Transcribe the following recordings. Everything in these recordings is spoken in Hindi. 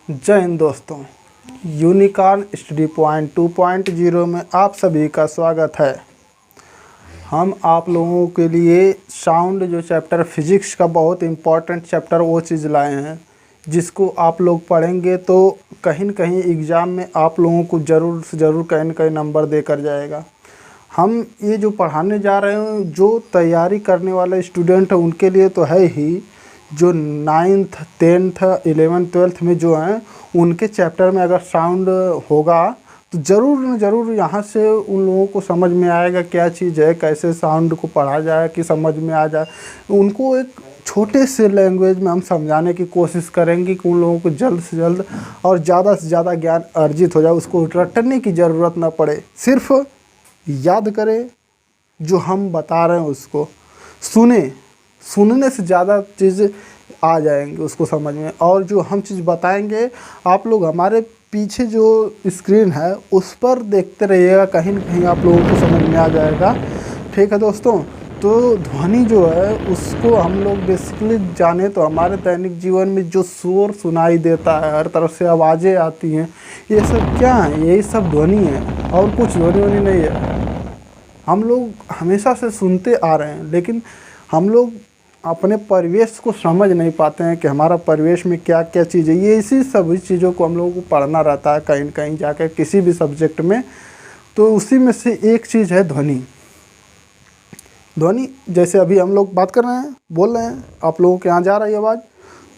जय हिंद दोस्तों, यूनिकॉर्न स्टडी पॉइंट 2.0 में आप सभी का स्वागत है। हम आप लोगों के लिए साउंड जो चैप्टर फिजिक्स का बहुत इम्पोर्टेंट चैप्टर वो चीज़ लाए हैं, जिसको आप लोग पढ़ेंगे तो कहीं न कहीं एग्ज़ाम में आप लोगों को ज़रूर से ज़रूर कहीं न कहीं नंबर देकर जाएगा। हम ये जो पढ़ाने जा रहे हैं, जो तैयारी करने वाले स्टूडेंट हैं उनके लिए तो है ही, जो 9th 10th 11th 12th में जो हैं उनके चैप्टर में अगर साउंड होगा तो ज़रूर न ज़रूर यहाँ से उन लोगों को समझ में आएगा क्या चीज़ है, कैसे साउंड को पढ़ा जाए कि समझ में आ जाए। उनको एक छोटे से लैंग्वेज में हम समझाने की कोशिश करेंगे कि उन लोगों को जल्द से जल्द और ज़्यादा से ज़्यादा ज्ञान अर्जित हो जाए, उसको रटने की ज़रूरत ना पड़े, सिर्फ याद करें जो हम बता रहे हैं उसको सुनने से ज़्यादा चीज़ आ जाएंगे उसको समझ में। और जो हम चीज़ बताएंगे आप लोग हमारे पीछे जो स्क्रीन है उस पर देखते रहिएगा, कहीं न कहीं आप लोगों को समझ में आ जाएगा। ठीक है दोस्तों, तो ध्वनि जो है उसको हम लोग बेसिकली जाने तो हमारे दैनिक जीवन में जो शोर सुनाई देता है, हर तरफ से आवाज़ें आती हैं, ये सब क्या है? यही सब ध्वनि है और कुछ ध्वनि नहीं है। हम लोग हमेशा से सुनते आ रहे हैं, लेकिन हम लोग अपने परिवेश को समझ नहीं पाते हैं कि हमारा परिवेश में क्या क्या चीज़ है। ये इसी सभी चीज़ों को हम लोगों को पढ़ना रहता है कहीं न कहीं जाकर किसी भी सब्जेक्ट में। तो उसी में से एक चीज़ है ध्वनि। ध्वनि जैसे अभी हम लोग बात कर रहे हैं, बोल रहे हैं, आप लोगों के यहाँ जा रही है आवाज़,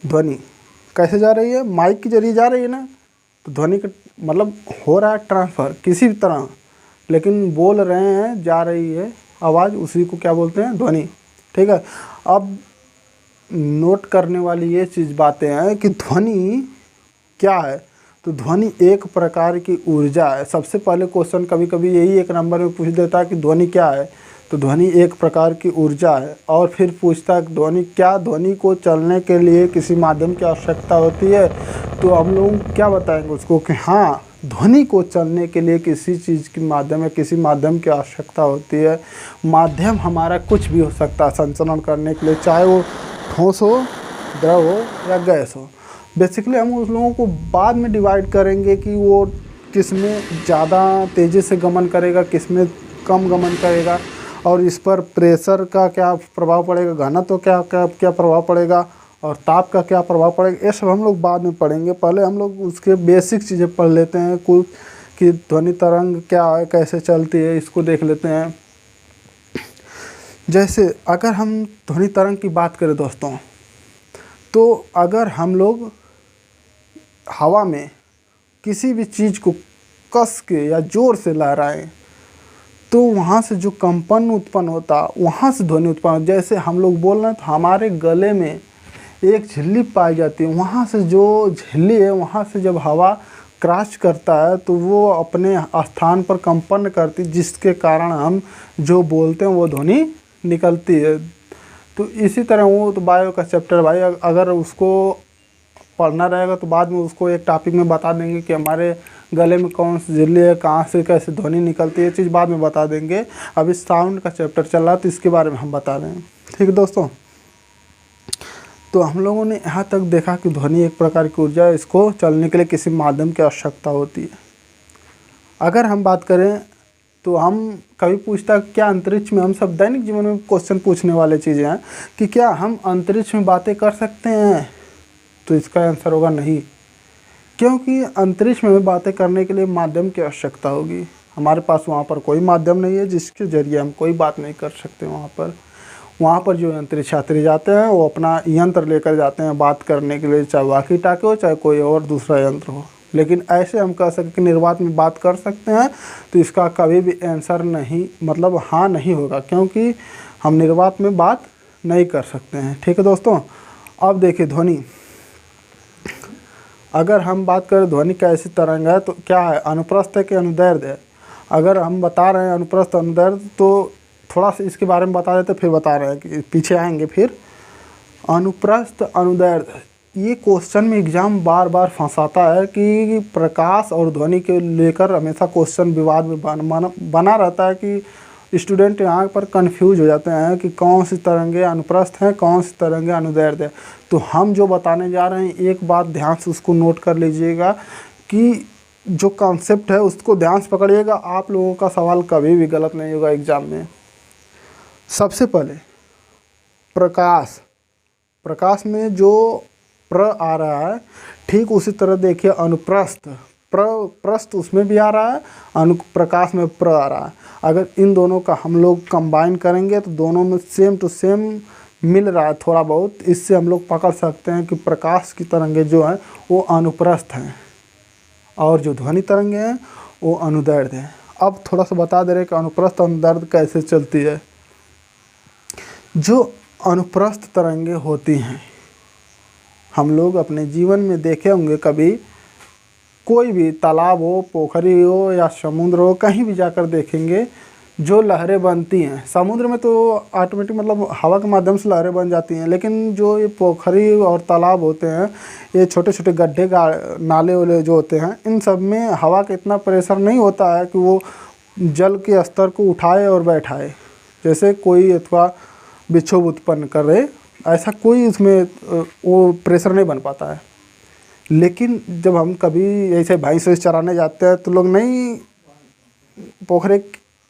ध्वनि कैसे जा रही है? माइक के जरिए जा रही है ना, तो ध्वनि का मतलब हो रहा है ट्रांसफ़र किसी भी तरह, लेकिन बोल रहे हैं, जा रही है आवाज़, उसी को क्या बोलते हैं? ध्वनि। ठीक है, अब नोट करने वाली ये चीज़ बातें हैं कि ध्वनि क्या है। तो ध्वनि एक प्रकार की ऊर्जा है। सबसे पहले क्वेश्चन कभी कभी यही एक नंबर में पूछ देता है कि ध्वनि क्या है, तो ध्वनि एक प्रकार की ऊर्जा है। और फिर पूछता है ध्वनि को चलने के लिए किसी माध्यम की आवश्यकता होती है, तो हम लोग क्या बताएंगे उसको कि हाँ, ध्वनि को चलने के लिए किसी चीज़ के माध्यम या किसी माध्यम की आवश्यकता होती है। माध्यम हमारा कुछ भी हो सकता है संचरण करने के लिए, चाहे वो ठोस हो, द्रव हो या गैस हो। बेसिकली हम उस लोगों को बाद में डिवाइड करेंगे कि वो किस में ज़्यादा तेज़ी से गमन करेगा, किस में कम गमन करेगा, और इस पर प्रेशर का क्या प्रभाव पड़ेगा, घनत्व क्या प्रभाव पड़ेगा, और ताप का क्या प्रभाव पड़ेगा। ये सब हम लोग बाद में पढ़ेंगे। पहले हम लोग उसके बेसिक चीज़ें पढ़ लेते हैं, कुछ कि ध्वनि तरंग क्या है, कैसे चलती है, इसको देख लेते हैं। जैसे अगर हम ध्वनि तरंग की बात करें दोस्तों, तो अगर हम लोग हवा में किसी भी चीज़ को कस के या ज़ोर से लहराएं, तो वहाँ से जो कंपन उत्पन्न होता, वहाँ से ध्वनि उत्पन्न। जैसे हम लोग बोल रहे हैं तो हमारे गले में एक झिल्ली पाई जाती है, वहाँ से जो झिल्ली है वहाँ से जब हवा क्रॉस करता है तो वो अपने स्थान पर कंपन करती, जिसके कारण हम जो बोलते हैं वो ध्वनि निकलती है। तो इसी तरह वो तो बायो का चैप्टर भाई अगर उसको पढ़ना रहेगा तो बाद में उसको एक टॉपिक में बता देंगे कि हमारे गले में कौन सी झिल्ली है, कहाँ से कैसे ध्वनि निकलती है, ये चीज़ बाद में बता देंगे। अभी साउंड का चैप्टर चल रहा है तो इसके बारे में हम बता रहे हैं। ठीक है दोस्तों, तो हम लोगों ने यहाँ तक देखा कि ध्वनि एक प्रकार की ऊर्जा है, इसको चलने के लिए किसी माध्यम की आवश्यकता होती है। अगर हम बात करें तो हम कभी पूछता क्या अंतरिक्ष में, हम सब दैनिक जीवन में क्वेश्चन पूछने वाले चीज़ें हैं कि क्या हम अंतरिक्ष में बातें कर सकते हैं, तो इसका आंसर होगा नहीं, क्योंकि अंतरिक्ष में बातें करने के लिए माध्यम की आवश्यकता होगी। हमारे पास वहाँ पर कोई माध्यम नहीं है जिसके ज़रिए हम कोई बात नहीं कर सकते। वहाँ पर जो अंतरिक्ष यात्री जाते हैं वो अपना यंत्र लेकर जाते हैं बात करने के लिए, चाहे वाकी टाकी हो चाहे कोई और दूसरा यंत्र हो। लेकिन ऐसे हम कह सकते कि निर्वात में बात कर सकते हैं, तो इसका कभी भी आंसर नहीं, मतलब हाँ नहीं होगा, क्योंकि हम निर्वात में बात नहीं कर सकते हैं। ठीक है दोस्तों, अब देखिए ध्वनि, अगर हम बात करें ध्वनि कैसी तरंग है तो क्या है, अनुप्रस्थ है कि अनुदैर्ध्य है। अगर हम बता रहे हैं अनुप्रस्थ अनुदैर्ध्य तो थोड़ा सा इसके बारे में बता देते, फिर बता रहे हैं कि पीछे आएंगे। फिर अनुप्रस्थ अनुदैर्ध्य, ये क्वेश्चन में एग्जाम बार बार फंसाता है कि प्रकाश और ध्वनि के लेकर हमेशा क्वेश्चन विवाद में बना रहता है कि स्टूडेंट यहाँ पर कंफ्यूज हो जाते हैं कि कौन सी तरंगे अनुप्रस्थ हैं, कौन सी तरंगे अनुदैर्ध्य है। तो हम जो बताने जा रहे हैं, एक बात ध्यान से उसको नोट कर लीजिएगा कि जो कॉन्सेप्ट है उसको ध्यान से पकड़िएगा। आप लोगों का सवाल कभी भी गलत नहीं होगा एग्जाम में। सबसे पहले प्रकाश, प्रकाश में जो प्र आ रहा है, ठीक उसी तरह देखिए अनुप्रस्थ, प्रस्थ उसमें भी आ रहा है, अनुप्रकाश में प्र आ रहा है। अगर इन दोनों का हम लोग कंबाइन करेंगे तो दोनों में सेम टू सेम मिल रहा है थोड़ा बहुत। इससे हम लोग पकड़ सकते हैं कि प्रकाश की तरंगे जो हैं वो अनुप्रस्थ हैं और जो ध्वनि तरंगे हैं वो अनुदैर्ध्य हैं। अब थोड़ा सा बता दे रहे हैं कि अनुप्रस्थ अनुदैर्ध्य कैसे चलती है। जो अनुप्रस्थ तरंगे होती हैं, हम लोग अपने जीवन में देखे होंगे कभी, कोई भी तालाब हो, पोखरी हो या समुद्र हो, कहीं भी जाकर देखेंगे जो लहरें बनती हैं। समुद्र में तो ऑटोमेटिक मतलब हवा के माध्यम से लहरें बन जाती हैं, लेकिन जो ये पोखरी और तालाब होते हैं, ये छोटे छोटे गड्ढे नाले वाले जो होते हैं, इन सब में हवा का इतना प्रेशर नहीं होता है कि वो जल के स्तर को उठाए और बैठाए, जैसे कोई अथवा विक्षोभ उत्पन्न कर रहे, ऐसा कोई उसमें वो प्रेशर नहीं बन पाता है। लेकिन जब हम कभी ऐसे भैंस वैंस चराने जाते हैं तो लोग नहीं पोखरे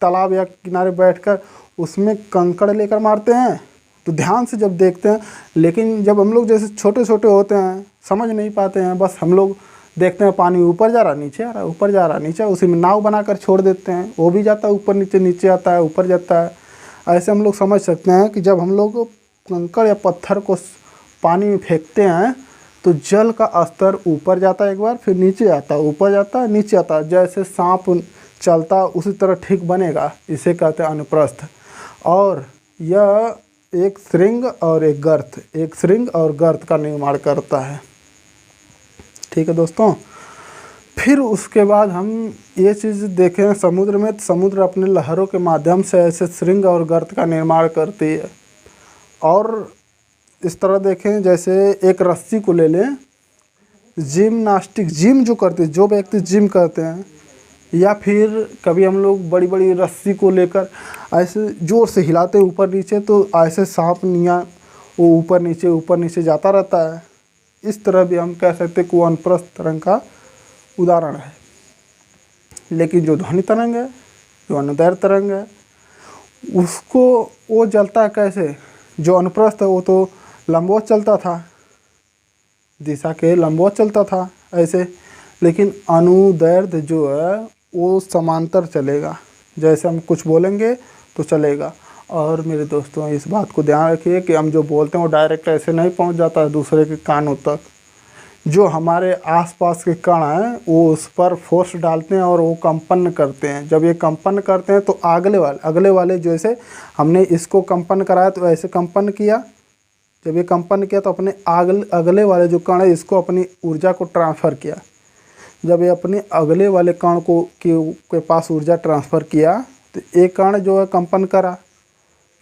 तालाब या किनारे बैठकर उसमें कंकड़ लेकर मारते हैं, तो ध्यान से जब देखते हैं। लेकिन जब हम लोग जैसे छोटे छोटे होते हैं, समझ नहीं पाते हैं, बस हम लोग देखते हैं पानी ऊपर जा रहा नीचे आ रहा है, ऊपर जा रहा नीचे, उसी में नाव बनाकर छोड़ देते हैं, वो भी जाता है ऊपर नीचे, नीचे आता है ऊपर जाता है। ऐसे हम लोग समझ सकते हैं कि जब हम लोग कंकड़ या पत्थर को पानी में फेंकते हैं तो जल का स्तर ऊपर जाता है एक बार, फिर नीचे आता है, ऊपर जाता है नीचे आता है, जैसे सांप चलता है उसी तरह ठीक बनेगा। इसे कहते हैं अनुप्रस्थ। और यह एक श्रृंग और एक गर्त, एक श्रृंग और गर्त का निर्माण करता है। ठीक है दोस्तों। फिर उसके बाद हम ये चीज़ देखें समुद्र में, तो समुद्र अपने लहरों के माध्यम से ऐसे श्रृंग और गर्त का निर्माण करती है। और इस तरह देखें, जैसे एक रस्सी को ले लें, जिम्नास्टिक, जिम जो करते, जो व्यक्ति जिम करते हैं, या फिर कभी हम लोग बड़ी बड़ी रस्सी को लेकर ऐसे ज़ोर से हिलाते हैं ऊपर नीचे, तो ऐसे सांप निया वो ऊपर नीचे जाता रहता है। इस तरह भी हम कह सकते हैं कि वो अनुप्रस्थ तरंग का उदाहरण है। लेकिन जो ध्वनि तरंग है, जो अनुदैर्ध्य तरंग है, उसको वो जलता है कैसे? जो अनुप्रस्थ है वो तो लंबवत चलता था, दिशा के लंबवत चलता था ऐसे, लेकिन अनुदैर्ध्य जो है वो समांतर चलेगा, जैसे हम कुछ बोलेंगे तो चलेगा। और मेरे दोस्तों इस बात को ध्यान रखिए कि हम जो बोलते हैं वो डायरेक्ट ऐसे नहीं पहुंच जाता है दूसरे के कानों तक। जो हमारे आसपास के कण हैं वो उस पर फोर्स डालते हैं और वो कंपन करते हैं। जब ये कंपन करते हैं तो अगले वाले जैसे हमने इसको कंपन कराया तो ऐसे कंपन किया, जब ये कंपन किया तो अपने अगले वाले जो कण है इसको अपनी ऊर्जा को ट्रांसफ़र किया। जब ये अपने अगले वाले कण को के पास ऊर्जा ट्रांसफ़र किया तो एक कण जो है कंपन करा,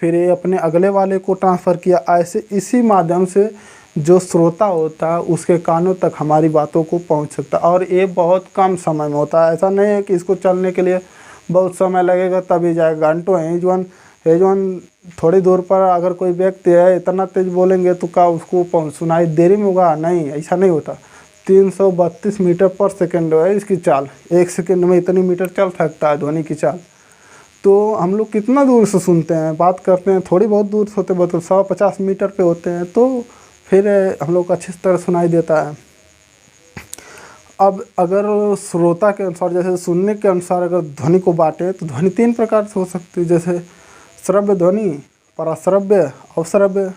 फिर ये अपने अगले वाले को ट्रांसफ़र किया। ऐसे इसी माध्यम से जो श्रोता होता है उसके कानों तक हमारी बातों को पहुंच सकता है। और ये बहुत कम समय में होता है, ऐसा नहीं है कि इसको चलने के लिए बहुत समय लगेगा तभी जाएगा। घंटों है थोड़ी दूर पर अगर कोई व्यक्ति है इतना तेज बोलेंगे तो क्या उसको सुनाई देरी में होगा? नहीं, ऐसा नहीं होता। 332 मीटर पर सेकेंड है इसकी चाल, एक सेकेंड में इतनी मीटर चल सकता है ध्वनि की चाल। तो हम लोग कितना दूर से सुनते हैं, बात करते हैं, थोड़ी बहुत दूर से होते, बहुत 150 मीटर पे होते हैं, तो फिर हम लोग को अच्छी तरह सुनाई देता है। अब अगर श्रोता के अनुसार, जैसे सुनने के अनुसार अगर ध्वनि को बांटे तो ध्वनि 3 प्रकार से हो सकती है, जैसे श्रव्य ध्वनि, पराश्रव्य, अवश्रव्य।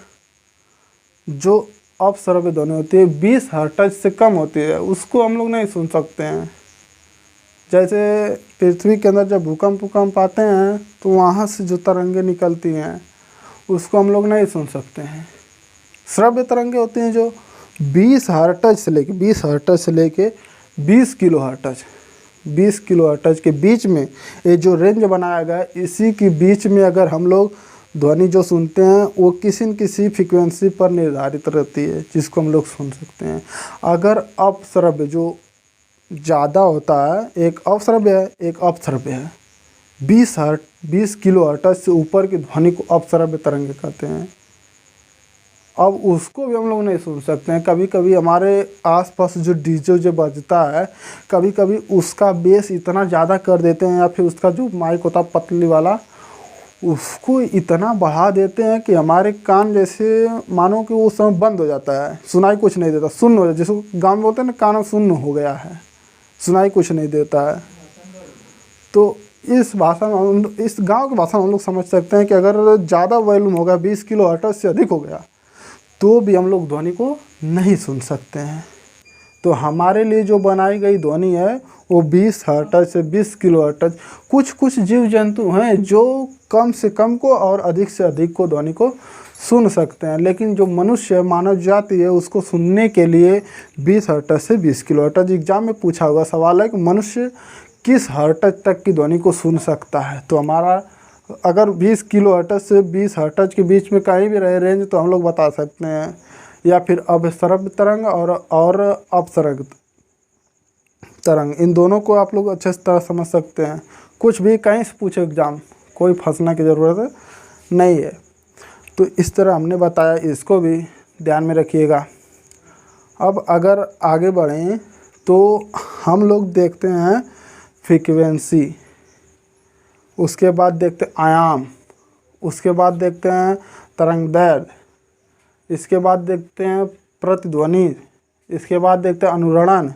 जो अपश्रव्य ध्वनि होती है 20 हर्ट्ज से कम होती है, उसको हम लोग नहीं सुन सकते हैं। जैसे पृथ्वी के अंदर जब भूकंप आते हैं तो वहाँ से जो तरंगे निकलती हैं उसको हम लोग नहीं सुन सकते हैं। श्रव्य तरंगे होती हैं जो 20 हर्ट्ज से लेके 20 किलो हर्ट्ज के बीच में ये जो रेंज बनाया गया है, इसी के बीच में अगर हम लोग ध्वनि जो सुनते हैं वो किसी न किसी फ्रीक्वेंसी पर निर्धारित रहती है जिसको हम लोग सुन सकते हैं। अगर अपश्रव्य जो ज़्यादा होता है, एक अवश्रव्य है एक अपश्रव्य है, 20 किलो हर्ट्ज से ऊपर की ध्वनि को अपश्रव्य तरंग कहते हैं। अब उसको भी हम लोग नहीं सुन सकते हैं। कभी कभी हमारे आसपास जो डीजे जो बजता है, कभी कभी उसका बेस इतना ज़्यादा कर देते हैं, या फिर उसका जो माइक होता है पतली वाला, उसको इतना बढ़ा देते हैं कि हमारे कान जैसे मानो कि वो समय बंद हो जाता है, सुनाई कुछ नहीं देता, सुन्न हो जाता है। जिसको गाँव में बोलते हैं ना, कान सुन्न हो गया है, सुनाई कुछ नहीं देता है। तो इस भाषा में, इस गांव की भाषा में हम लोग समझ सकते हैं कि अगर ज़्यादा वॉल्यूम होगा, 20 किलो हर्ट्ज से अधिक हो गया, तो भी हम लोग ध्वनि को नहीं सुन सकते हैं। तो हमारे लिए जो बनाई गई ध्वनि है वो 20 हर्ट्ज से 20 किलो हर्ट्ज। कुछ कुछ जीव जंतु हैं जो कम से कम को और अधिक से अधिक को ध्वनि को सुन सकते हैं, लेकिन जो मनुष्य मानव जाति है उसको सुनने के लिए 20 हर्ट्ज से 20 किलो हर्ट्ज। एग्जाम में पूछा हुआ सवाल है कि मनुष्य किस हर्ट्ज तक की ध्वनि को सुन सकता है। तो हमारा अगर 20 किलो हर्ट्ज से 20 हर्ट्ज के बीच में कहीं भी रहे रेंज, तो हम लोग बता सकते हैं। या फिर अपश्रव्य तरंग और अपसर्ग तरंग, इन दोनों को आप लोग अच्छे तरह समझ सकते हैं। कुछ भी कहीं से पूछे एग्जाम, कोई फंसने की ज़रूरत नहीं है। तो इस तरह हमने बताया, इसको भी ध्यान में रखिएगा। अब अगर आगे बढ़ें तो हम लोग देखते हैं फ्रीक्वेंसी, उसके बाद देखते हैं आयाम, उसके बाद देखते हैं तरंगदैर्घ्य, इसके बाद देखते हैं प्रतिध्वनि, इसके बाद देखते हैं अनुरणन,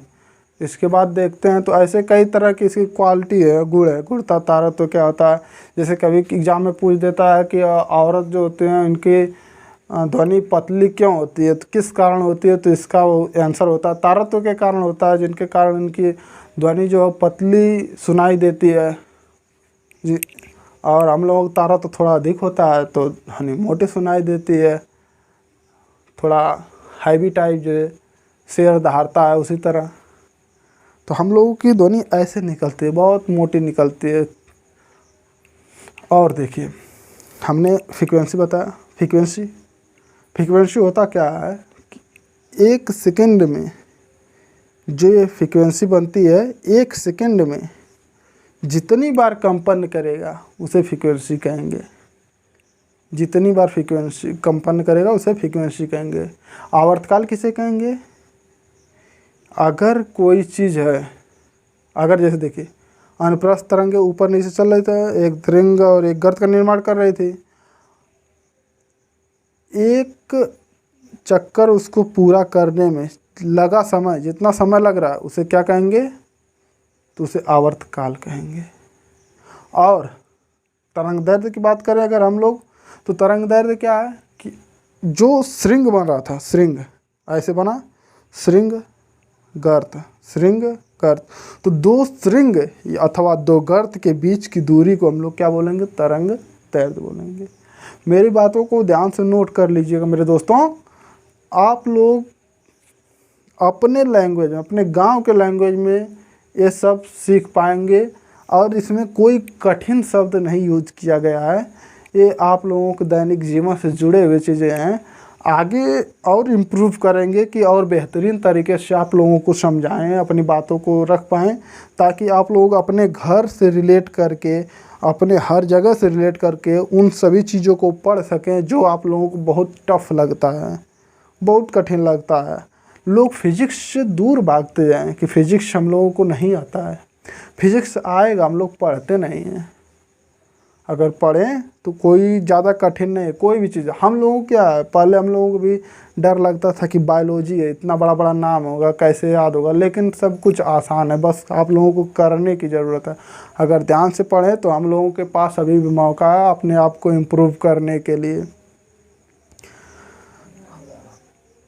इसके बाद देखते हैं। तो ऐसे कई तरह की इसकी क्वालिटी है, गुण है। गुणता तारतम्य तो क्या होता है, जैसे कभी एग्जाम में पूछ देता है कि औरत जो होते हैं उनकी ध्वनि पतली क्यों होती है, तो किस कारण होती है, तो इसका आंसर होता है तारतम्य के कारण होता है, जिनके कारण उनकी ध्वनि जो है पतली सुनाई देती है जी। और हम लोग तारा तो थोड़ा अधिक होता है तो ध्वनि मोटी सुनाई देती है, थोड़ा हैवी टाइप जो शेर दहाड़ता है उसी तरह। तो हम लोगों की ध्वनि ऐसे निकलती है, बहुत मोटी निकलती है। और देखिए, हमने फ्रीक्वेंसी बताया। फ्रीक्वेंसी होता क्या है कि 1 सेकंड में जो ये फ्रीक्वेंसी बनती है, 1 सेकंड में जितनी बार कंपन करेगा उसे फ्रीक्वेंसी कहेंगे। जितनी बार फ्रीक्वेंसी कंपन करेगा उसे फ्रीक्वेंसी कहेंगे। आवर्तकाल किसे कहेंगे? अगर कोई चीज़ है, अगर जैसे देखिए अनुप्रस्थ तरंगे ऊपर नीचे चल रही थी, एक रिंग और एक गर्त का निर्माण कर रही थी, एक चक्कर उसको पूरा करने में लगा समय, जितना समय लग रहा है उसे क्या कहेंगे? तो उसे आवर्तकाल कहेंगे। और तरंगदैर्घ्य की बात करें अगर हम लोग, तो तरंगदैर्घ्य क्या है कि जो श्रृंग बन रहा था, श्रृंग ऐसे बना, श्रृंग गर्त, श्रृंग गर्त, तो 2 श्रृंग अथवा 2 गर्त के बीच की दूरी को हम लोग क्या बोलेंगे? तरंगदैर्घ्य बोलेंगे। मेरी बातों को ध्यान से नोट कर लीजिएगा मेरे दोस्तों। आप लोग अपने लैंग्वेज में, अपने गांव के लैंग्वेज में ये सब सीख पाएंगे, और इसमें कोई कठिन शब्द नहीं यूज किया गया है। ये आप लोगों के दैनिक जीवन से जुड़े हुए चीज़ें हैं। आगे और इम्प्रूव करेंगे कि और बेहतरीन तरीके से आप लोगों को समझाएं, अपनी बातों को रख पाएँ, ताकि आप लोग अपने घर से रिलेट करके, अपने हर जगह से रिलेट करके उन सभी चीज़ों को पढ़ सकें जो आप लोगों को बहुत टफ लगता है, बहुत कठिन लगता है। लोग फिजिक्स से दूर भागते जाएं कि फिजिक्स हम लोगों को नहीं आता है। फिजिक्स आएगा, हम लोग पढ़ते नहीं हैं। अगर पढ़ें तो कोई ज़्यादा कठिन नहीं है कोई भी चीज़। हम लोगों को क्या है, पहले हम लोगों को भी डर लगता था कि बायोलॉजी है, इतना बड़ा बड़ा नाम होगा, कैसे याद होगा, लेकिन सब कुछ आसान है, बस आप लोगों को करने की ज़रूरत है। अगर ध्यान से पढ़ें तो हम लोगों के पास अभी भी मौका है अपने आप को इम्प्रूव करने के लिए।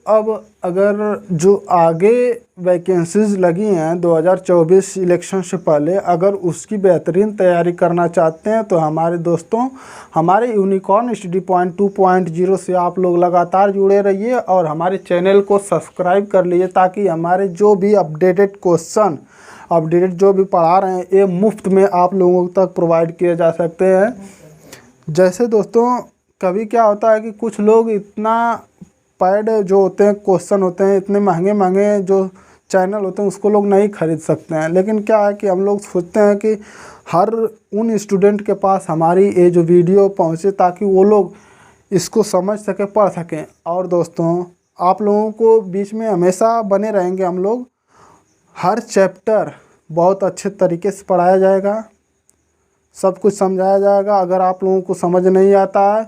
अब अगर जो आगे वैकेंसीज़ लगी हैं 2024 इलेक्शन से पहले, अगर उसकी बेहतरीन तैयारी करना चाहते हैं तो हमारे दोस्तों, हमारे यूनिकॉर्न स्टडी पॉइंट 2.0 से आप लोग लगातार जुड़े रहिए और हमारे चैनल को सब्सक्राइब कर लीजिए, ताकि हमारे जो भी अपडेटेड क्वेश्चन, अपडेटेड जो भी पढ़ा रहे हैं, ये मुफ्त में आप लोगों तक प्रोवाइड किए जा सकते हैं। जैसे दोस्तों, कभी क्या होता है कि कुछ लोग इतना पैड जो होते हैं, क्वेश्चन होते हैं इतने महंगे महंगे जो चैनल होते हैं उसको लोग नहीं खरीद सकते हैं। लेकिन क्या है कि हम लोग सोचते हैं कि हर उन स्टूडेंट के पास हमारी ये जो वीडियो पहुँचे ताकि वो लोग इसको समझ सके, पढ़ सकें। और दोस्तों, आप लोगों को बीच में हमेशा बने रहेंगे हम लोग। हर चैप्टर बहुत अच्छे तरीके से पढ़ाया जाएगा, सब कुछ समझाया जाएगा। अगर आप लोगों को समझ नहीं आता है